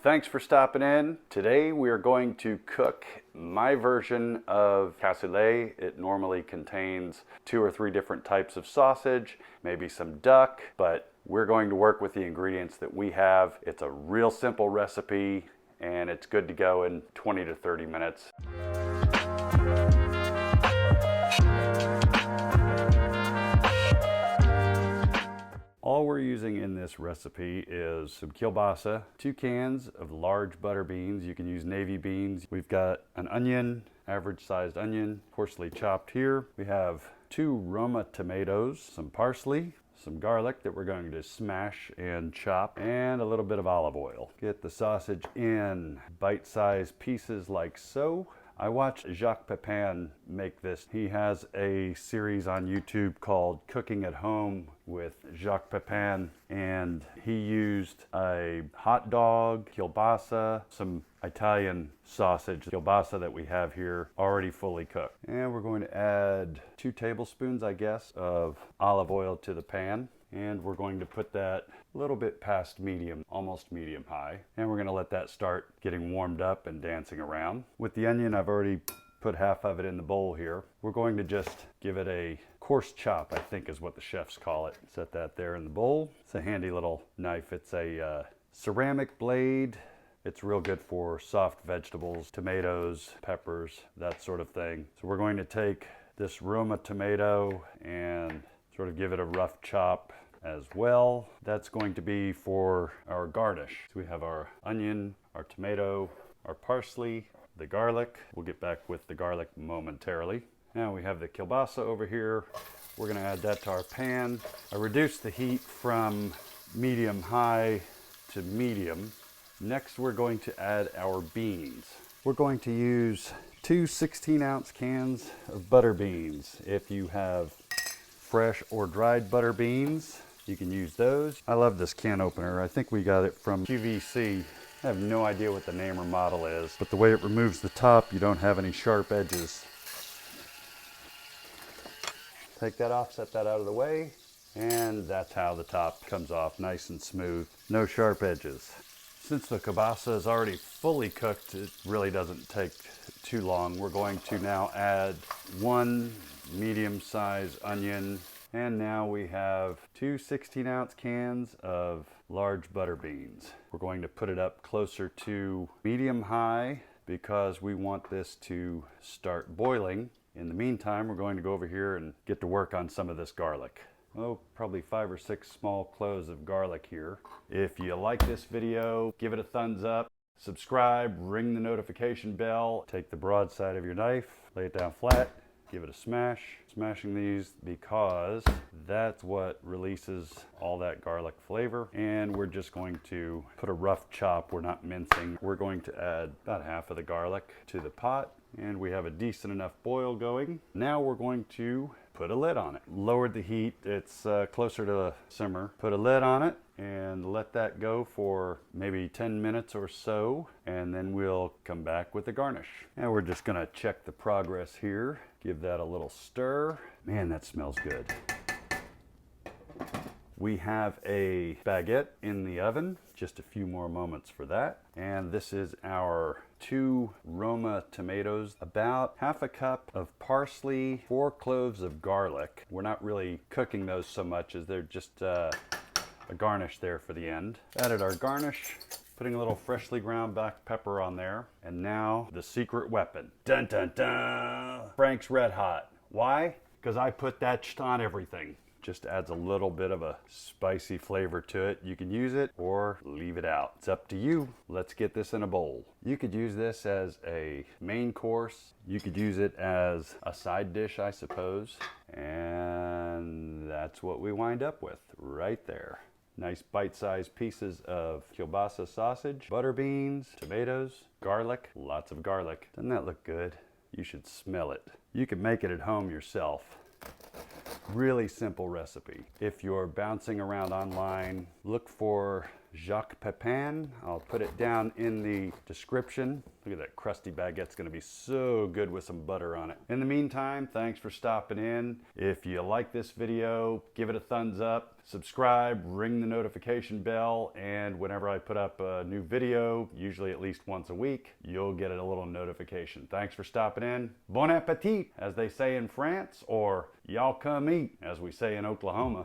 Thanks for stopping in. Today we are going to cook my version of cassoulet. It normally contains 2 or 3 different types of sausage, maybe some duck, but we're going to work with the ingredients that we have. It's a real simple recipe and it's good to go in 20 to 30 minutes. All we're using in this recipe is some kielbasa, 2 cans of large butter beans. You can use navy beans. We've got an onion, average sized onion, coarsely chopped here. We have 2 Roma tomatoes, some parsley, some garlic that we're going to smash and chop, and a little bit of olive oil. Get the sausage in bite-sized pieces like so. I watched Jacques Pepin make this. He has a series on YouTube called Cooking at Home with Jacques Pepin, and he used a hot dog, kielbasa, some Italian sausage, kielbasa that we have here already fully cooked. And we're going to add 2 tablespoons, I guess, of olive oil to the pan. And we're going to put that a little bit past medium, almost medium high. And we're going to let that start getting warmed up and dancing around. With the onion, I've already put half of it in the bowl here. We're going to just give it a coarse chop, I think is what the chefs call it. Set that there in the bowl. It's a handy little knife. It's a ceramic blade. It's real good for soft vegetables, tomatoes, peppers, that sort of thing. So we're going to take this Roma tomato and sort of give it a rough chop as well. That's going to be for our garnish. So we have our onion, our tomato, our parsley, the garlic. We'll get back with the garlic momentarily. Now we have the kielbasa over here. We're gonna add that to our pan. I reduced the heat from medium high to medium. Next, we're going to add our beans. We're going to use 2 16-ounce cans of butter beans. If you have fresh or dried butter beans, you can use those. I love this can opener. I think we got it from QVC. I have no idea what the name or model is, but the way it removes the top, you don't have any sharp edges. Take that off, set that out of the way, and that's how the top comes off, nice and smooth, no sharp edges. Since the kielbasa is already fully cooked, it really doesn't take too long. We're going to now add 1 medium-sized onion, and now we have 2 16-ounce cans of large butter beans. We're going to put it up closer to medium-high because we want this to start boiling. In the meantime, we're going to go over here and get to work on some of this garlic. Oh, probably 5 or 6 small cloves of garlic here. If you like this video, give it a thumbs up, subscribe, ring the notification bell, take the broad side of your knife, lay it down flat, give it a smash. Smashing these because that's what releases all that garlic flavor. And we're just going to put a rough chop. We're not mincing. We're going to add about half of the garlic to the pot. And we have a decent enough boil going. Now we're going to put a lid on it. Lowered the heat. It's closer to a simmer. Put a lid on it and let that go for maybe 10 minutes or so. And then we'll come back with the garnish. Now we're just gonna check the progress here. Give that a little stir. Man, that smells good. We have a baguette in the oven. Just a few more moments for that. And this is our 2 Roma tomatoes, about half a cup of parsley, 4 cloves of garlic. We're not really cooking those so much as they're just a garnish there for the end. Added our garnish, putting a little freshly ground black pepper on there. And now the secret weapon. Dun dun dun! Frank's Red Hot. Why? Because I put that on everything. Just adds a little bit of a spicy flavor to it. You can use it or leave it out. It's up to you. Let's get this in a bowl. You could use this as a main course. You could use it as a side dish, I suppose. And that's what we wind up with right there. Nice bite-sized pieces of kielbasa sausage, butter beans, tomatoes, garlic, lots of garlic. Doesn't that look good? You should smell it. You can make it at home yourself. Really simple recipe. If you're bouncing around online, look for Jacques Pepin. I'll put it down in the description. Look at that crusty baguette's gonna be so good with some butter on it. In the meantime, thanks for stopping in. If you like this video, give it a thumbs up, subscribe, ring the notification bell, and whenever I put up a new video, usually at least once a week, you'll get a little notification. Thanks for stopping in. Bon appetit, as they say in France, or y'all come eat, as we say in Oklahoma.